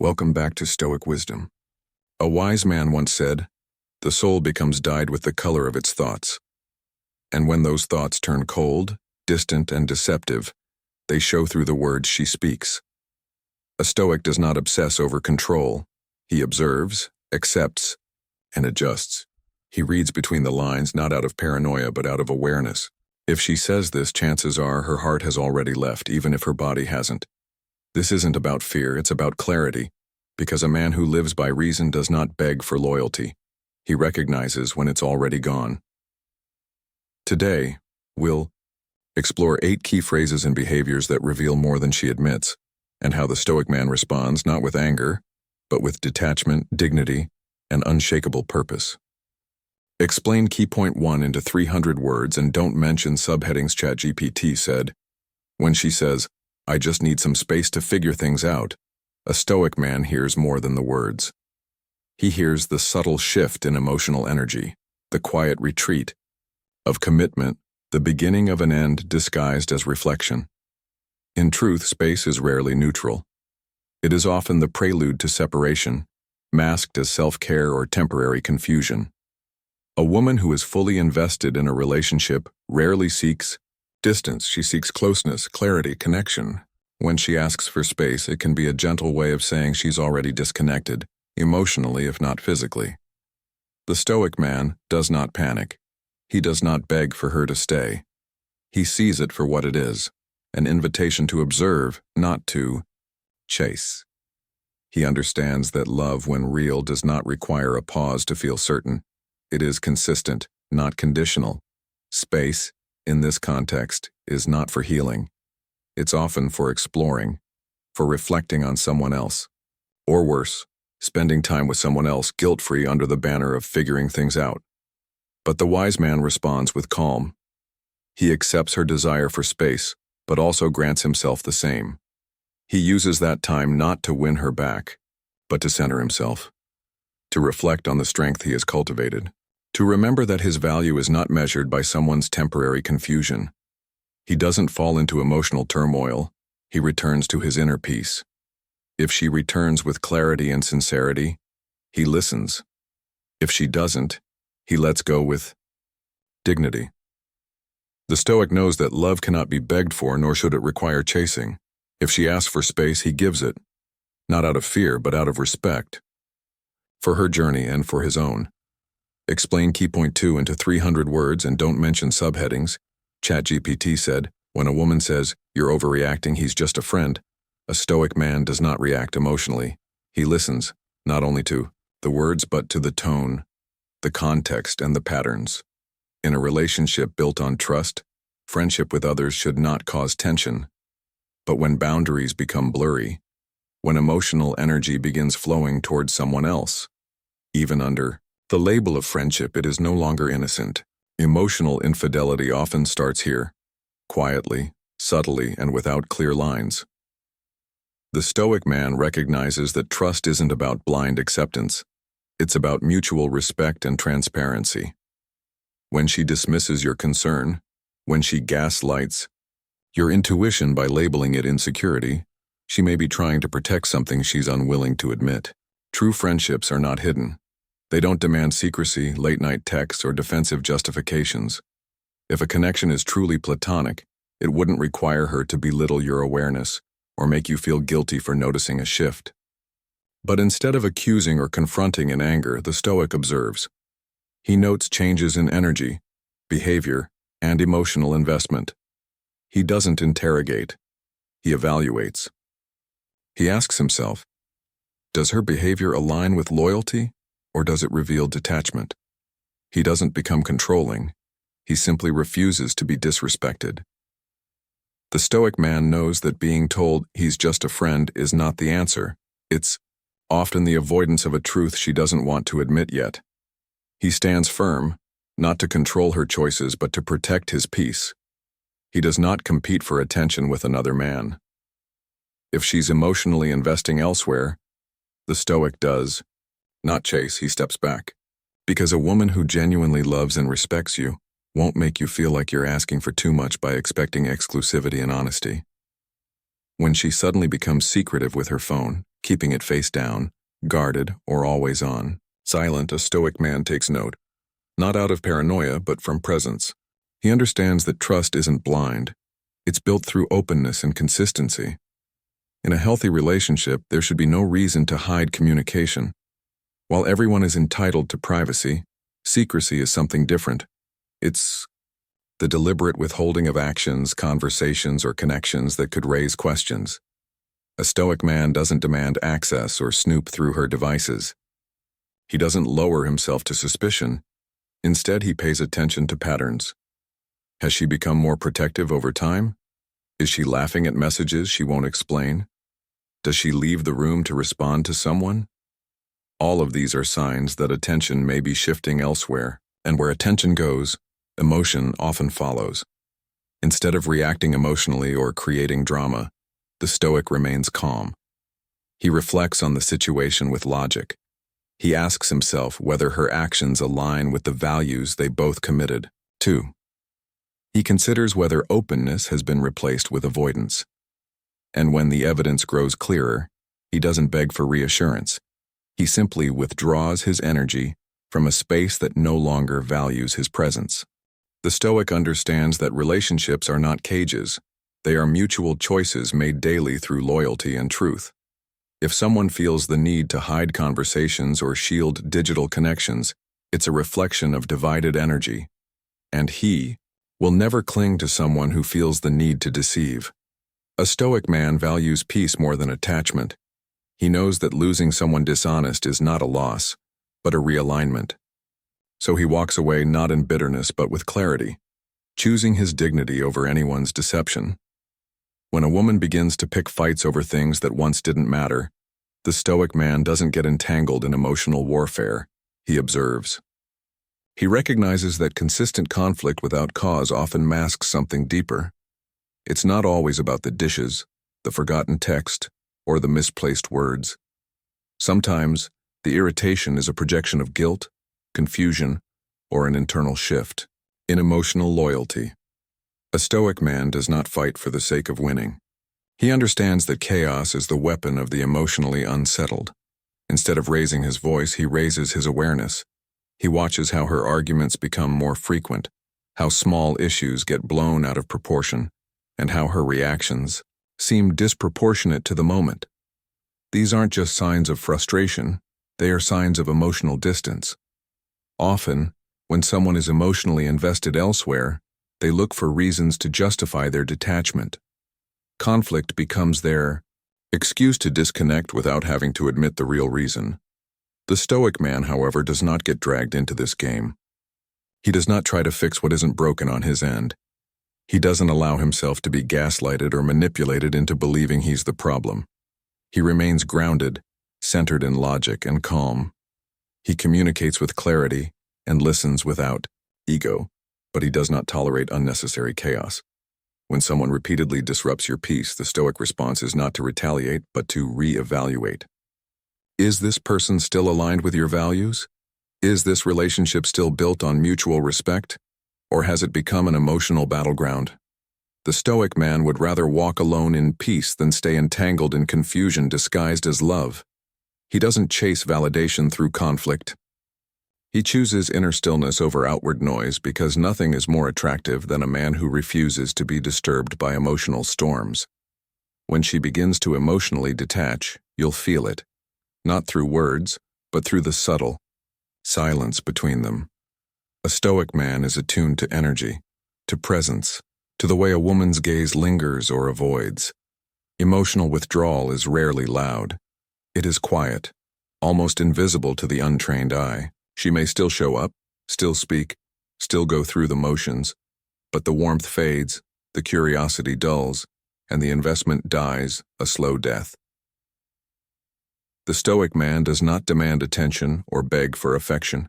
Welcome back to Stoic Wisdom. A wise man once said, "The soul becomes dyed with the color of its thoughts. And when those thoughts turn cold, distant, and deceptive, they show through the words she speaks." A Stoic does not obsess over control. He observes, accepts, and adjusts. He reads between the lines not out of paranoia but out of awareness. If she says this, chances are her heart has already left, even if her body hasn't. This isn't about fear, it's about clarity, because a man who lives by reason does not beg for loyalty. He recognizes when it's already gone. Today, we'll explore 8 key phrases and behaviors that reveal more than she admits, and how the Stoic man responds not with anger, but with detachment, dignity, and unshakable purpose. Explain key point 1 into 300 words and don't mention subheadings. ChatGPT said, when she says, "I just need some space to figure things out," a Stoic man hears more than the words. He hears the subtle shift in emotional energy, the quiet retreat of commitment, the beginning of an end disguised as reflection. In truth, space is rarely neutral. It is often the prelude to separation, masked as self-care or temporary confusion. A woman who is fully invested in a relationship rarely seeks distance. She seeks closeness, clarity, connection. When she asks for space, it can be a gentle way of saying she's already disconnected, emotionally if not physically. The Stoic man does not panic. He does not beg for her to stay. He sees it for what it is, an invitation to observe, not to chase. He understands that love, when real, does not require a pause to feel certain. It is consistent, not conditional. Space, in this context, is not for healing. It's often for exploring, for reflecting on someone else. Or worse, spending time with someone else guilt-free under the banner of figuring things out. But the wise man responds with calm. He accepts her desire for space, but also grants himself the same. He uses that time not to win her back, but to center himself, to reflect on the strength he has cultivated, to remember that his value is not measured by someone's temporary confusion. He doesn't fall into emotional turmoil, he returns to his inner peace. If she returns with clarity and sincerity, he listens. If she doesn't, he lets go with dignity. The Stoic knows that love cannot be begged for, nor should it require chasing. If she asks for space, he gives it, not out of fear, but out of respect, for her journey and for his own. Explain key point 2 into 300 words and don't mention subheadings. ChatGPT said, when a woman says, "You're overreacting, he's just a friend," a Stoic man does not react emotionally. He listens, not only to the words but to the tone, the context, and the patterns. In a relationship built on trust, friendship with others should not cause tension. But when boundaries become blurry, when emotional energy begins flowing towards someone else, even under the label of friendship, it is no longer innocent. Emotional infidelity often starts here, quietly, subtly, and without clear lines. The Stoic man recognizes that trust isn't about blind acceptance. It's about mutual respect and transparency. When she dismisses your concern, when she gaslights your intuition by labeling it insecurity, she may be trying to protect something she's unwilling to admit. True friendships are not hidden. They don't demand secrecy, late-night texts, or defensive justifications. If a connection is truly platonic, it wouldn't require her to belittle your awareness or make you feel guilty for noticing a shift. But instead of accusing or confronting in anger, the Stoic observes. He notes changes in energy, behavior, and emotional investment. He doesn't interrogate. He evaluates. He asks himself, does her behavior align with loyalty, or does it reveal detachment? He doesn't become controlling. He simply refuses to be disrespected. The Stoic man knows that being told he's just a friend is not the answer. It's often the avoidance of a truth she doesn't want to admit yet. He stands firm, not to control her choices but to protect his peace. He does not compete for attention with another man. If she's emotionally investing elsewhere, the Stoic does not chase, he steps back. Because a woman who genuinely loves and respects you won't make you feel like you're asking for too much by expecting exclusivity and honesty. When she suddenly becomes secretive with her phone, keeping it face down, guarded, or always on. Silent, a Stoic man takes note, not out of paranoia, but from presence. He understands that trust isn't blind. It's built through openness and consistency. In a healthy relationship, there should be no reason to hide communication. While everyone is entitled to privacy, secrecy is something different. It's the deliberate withholding of actions, conversations, or connections that could raise questions. A Stoic man doesn't demand access or snoop through her devices. He doesn't lower himself to suspicion. Instead, he pays attention to patterns. Has she become more protective over time? Is she laughing at messages she won't explain? Does she leave the room to respond to someone? All of these are signs that attention may be shifting elsewhere, and where attention goes, emotion often follows. Instead of reacting emotionally or creating drama, the Stoic remains calm. He reflects on the situation with logic. He asks himself whether her actions align with the values they both committed to. He considers whether openness has been replaced with avoidance. And when the evidence grows clearer, he doesn't beg for reassurance. He simply withdraws his energy from a space that no longer values his presence. The Stoic understands that relationships are not cages. They are mutual choices made daily through loyalty and truth. If someone feels the need to hide conversations or shield digital connections, it's a reflection of divided energy. And he will never cling to someone who feels the need to deceive. A Stoic man values peace more than attachment. He knows that losing someone dishonest is not a loss, but a realignment. So he walks away not in bitterness but with clarity, choosing his dignity over anyone's deception. When a woman begins to pick fights over things that once didn't matter, the Stoic man doesn't get entangled in emotional warfare. He observes. He recognizes that consistent conflict without cause often masks something deeper. It's not always about the dishes, the forgotten text, or the misplaced words. Sometimes, the irritation is a projection of guilt, confusion, or an internal shift in emotional loyalty. A Stoic man does not fight for the sake of winning. He understands that chaos is the weapon of the emotionally unsettled. Instead of raising his voice, he raises his awareness. He watches how her arguments become more frequent, how small issues get blown out of proportion, and how her reactions seem disproportionate to the moment. These aren't just signs of frustration, they are signs of emotional distance. Often, when someone is emotionally invested elsewhere, they look for reasons to justify their detachment. Conflict becomes their excuse to disconnect without having to admit the real reason. The Stoic man, however, does not get dragged into this game. He does not try to fix what isn't broken on his end. He doesn't allow himself to be gaslighted or manipulated into believing he's the problem. He remains grounded, centered in logic and calm. He communicates with clarity and listens without ego, but he does not tolerate unnecessary chaos. When someone repeatedly disrupts your peace, the Stoic response is not to retaliate, but to reevaluate. Is this person still aligned with your values? Is this relationship still built on mutual respect? Or has it become an emotional battleground? The Stoic man would rather walk alone in peace than stay entangled in confusion disguised as love. He doesn't chase validation through conflict. He chooses inner stillness over outward noise because nothing is more attractive than a man who refuses to be disturbed by emotional storms. When she begins to emotionally detach, you'll feel it, not through words, but through the subtle silence between them. A Stoic man is attuned to energy, to presence, to the way a woman's gaze lingers or avoids. Emotional withdrawal is rarely loud. It is quiet, almost invisible to the untrained eye. She may still show up, still speak, still go through the motions, but the warmth fades, the curiosity dulls, and the investment dies a slow death. The Stoic man does not demand attention or beg for affection.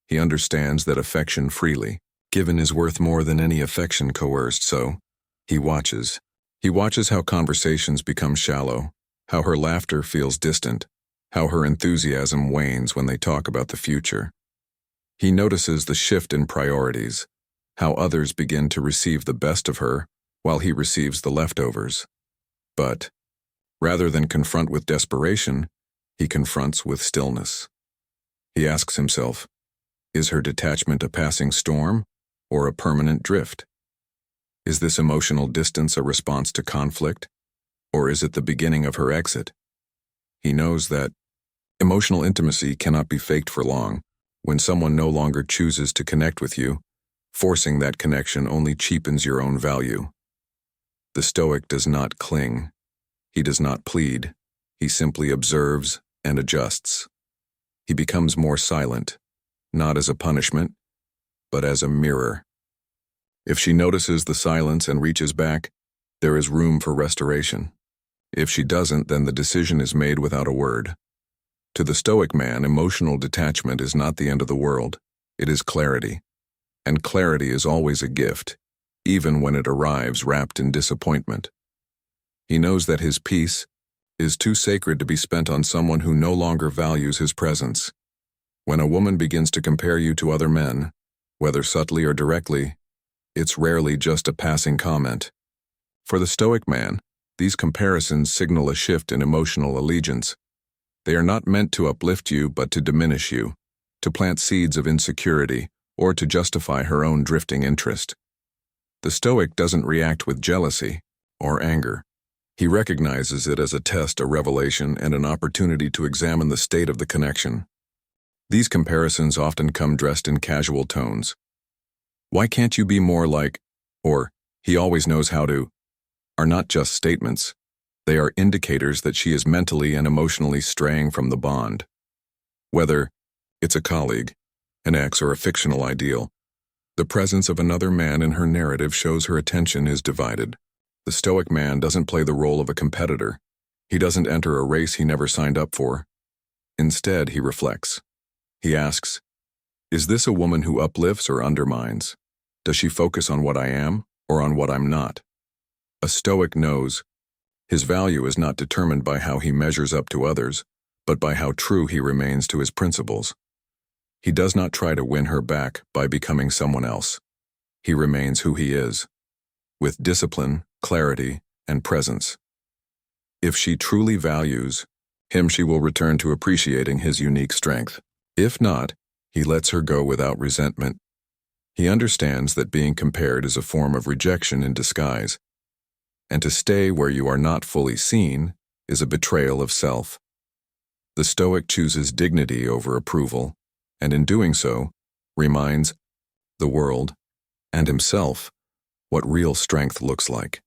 He understands that affection freely given is worth more than any affection coerced, so he watches. He watches how conversations become shallow, how her laughter feels distant, how her enthusiasm wanes when they talk about the future. He notices the shift in priorities, how others begin to receive the best of her while he receives the leftovers. But Rather than confront with desperation, he confronts with stillness. He asks himself, is her detachment a passing storm or a permanent drift? Is this emotional distance a response to conflict, or is it the beginning of her exit? He knows that emotional intimacy cannot be faked for long. When someone no longer chooses to connect with you, forcing that connection only cheapens your own value. The Stoic does not cling. He does not plead. He simply observes and adjusts. He becomes more silent, not as a punishment, but as a mirror. If she notices the silence and reaches back, there is room for restoration. If she doesn't, then the decision is made without a word. To the Stoic man, emotional detachment is not the end of the world. It is clarity. And clarity is always a gift, even when it arrives wrapped in disappointment. He knows that his peace is too sacred to be spent on someone who no longer values his presence. When a woman begins to compare you to other men, whether subtly or directly, it's rarely just a passing comment. For the Stoic man, these comparisons signal a shift in emotional allegiance. They are not meant to uplift you, but to diminish you, to plant seeds of insecurity, or to justify her own drifting interest. The Stoic doesn't react with jealousy or anger. He recognizes it as a test, a revelation, and an opportunity to examine the state of the connection. These comparisons often come dressed in casual tones. Why can't you be more like, or he always knows how to, are not just statements. They are indicators that she is mentally and emotionally straying from the bond. Whether it's a colleague, an ex, or a fictional ideal, the presence of another man in her narrative shows her attention is divided. The Stoic man doesn't play the role of a competitor. He doesn't enter a race he never signed up for. Instead, he reflects. He asks, is this a woman who uplifts or undermines? Does she focus on what I am or on what I'm not? A Stoic knows his value is not determined by how he measures up to others, but by how true he remains to his principles. He does not try to win her back by becoming someone else. He remains who he is, with discipline, clarity, and presence. If she truly values him, she will return to appreciating his unique strength. If not, he lets her go without resentment. He understands that being compared is a form of rejection in disguise, and to stay where you are not fully seen is a betrayal of self. The Stoic chooses dignity over approval, and in doing so, reminds the world and himself what real strength looks like.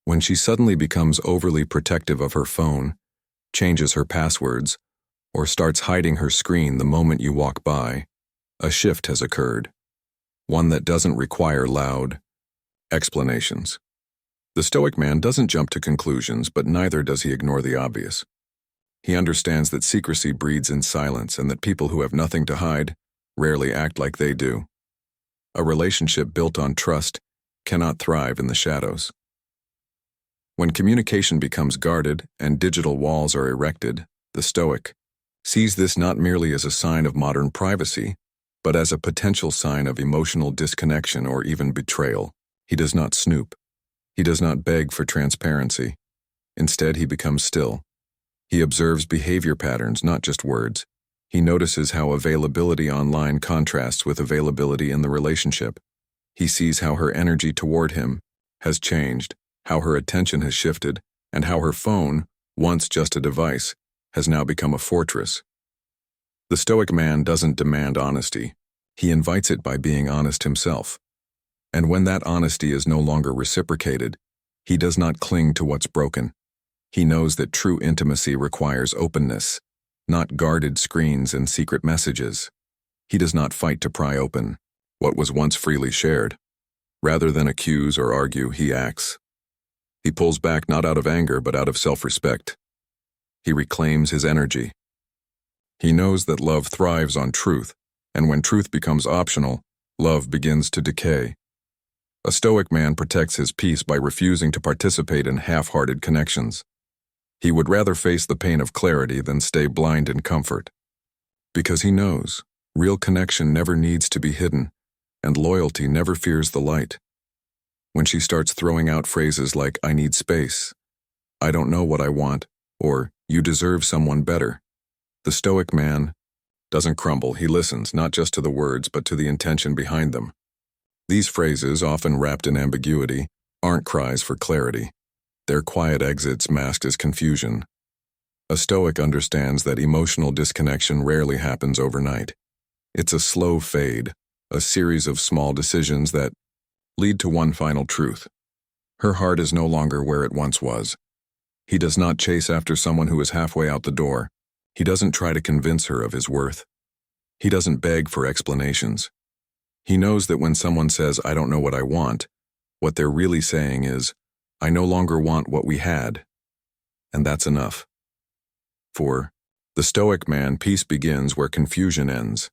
When she suddenly becomes overly protective of her phone, changes her passwords, or starts hiding her screen the moment you walk by, a shift has occurred, one that doesn't require loud explanations. The Stoic man doesn't jump to conclusions, but neither does he ignore the obvious. He understands that secrecy breeds in silence and that people who have nothing to hide rarely act like they do. A relationship built on trust cannot thrive in the shadows. When communication becomes guarded and digital walls are erected, the Stoic sees this not merely as a sign of modern privacy, but as a potential sign of emotional disconnection or even betrayal. He does not snoop. He does not beg for transparency. Instead, he becomes still. He observes behavior patterns, not just words. He notices how availability online contrasts with availability in the relationship. He sees how her energy toward him has changed, how her attention has shifted, and how her phone, once just a device, has now become a fortress. The Stoic man doesn't demand honesty. He invites it by being honest himself. And when that honesty is no longer reciprocated, he does not cling to what's broken. He knows that true intimacy requires openness, not guarded screens and secret messages. He does not fight to pry open what was once freely shared. Rather than accuse or argue, he acts. He pulls back not out of anger, but out of self-respect. He reclaims his energy. He knows that love thrives on truth, and when truth becomes optional, love begins to decay. A Stoic man protects his peace by refusing to participate in half-hearted connections. He would rather face the pain of clarity than stay blind in comfort. Because he knows, real connection never needs to be hidden, and loyalty never fears the light. When she starts throwing out phrases like, "I need space," "I don't know what I want," or "You deserve someone better." The Stoic man doesn't crumble. He listens, not just to the words, but to the intention behind them. These phrases, often wrapped in ambiguity, aren't cries for clarity. They're quiet exits masked as confusion. A Stoic understands that emotional disconnection rarely happens overnight. It's a slow fade, a series of small decisions that lead to one final truth. Her heart is no longer where it once was. He does not chase after someone who is halfway out the door. He doesn't try to convince her of his worth. He doesn't beg for explanations. He knows that when someone says, "I don't know what I want," what they're really saying is, "I no longer want what we had." And that's enough. For the Stoic man, peace begins where confusion ends.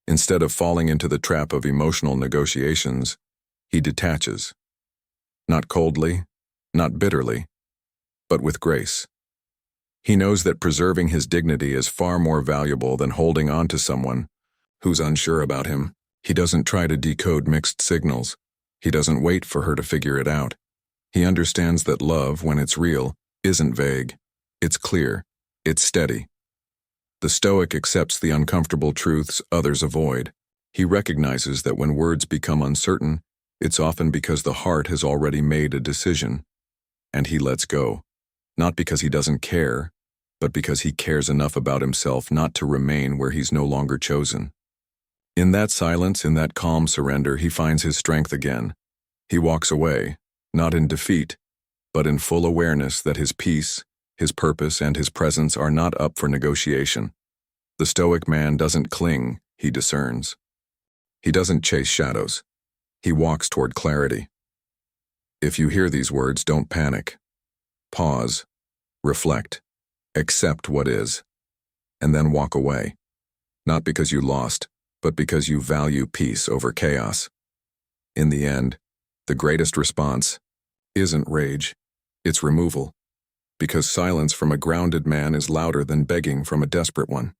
Instead of falling into the trap of emotional negotiations, he detaches. Not coldly, not bitterly, but with grace. He knows that preserving his dignity is far more valuable than holding on to someone who's unsure about him. He doesn't try to decode mixed signals. He doesn't wait for her to figure it out. He understands that love, when it's real, isn't vague. It's clear. It's steady. The Stoic accepts the uncomfortable truths others avoid. He recognizes that when words become uncertain, it's often because the heart has already made a decision. And he lets go. Not because he doesn't care, but because he cares enough about himself not to remain where he's no longer chosen. In that silence, in that calm surrender, he finds his strength again. He walks away, not in defeat, but in full awareness that his peace, his purpose, and his presence are not up for negotiation. The Stoic man doesn't cling, he discerns. He doesn't chase shadows. He walks toward clarity. If you hear these words, don't panic. Pause, reflect, accept what is, and then walk away. Not because you lost, but because you value peace over chaos. In the end, the greatest response isn't rage, it's removal. Because silence from a grounded man is louder than begging from a desperate one.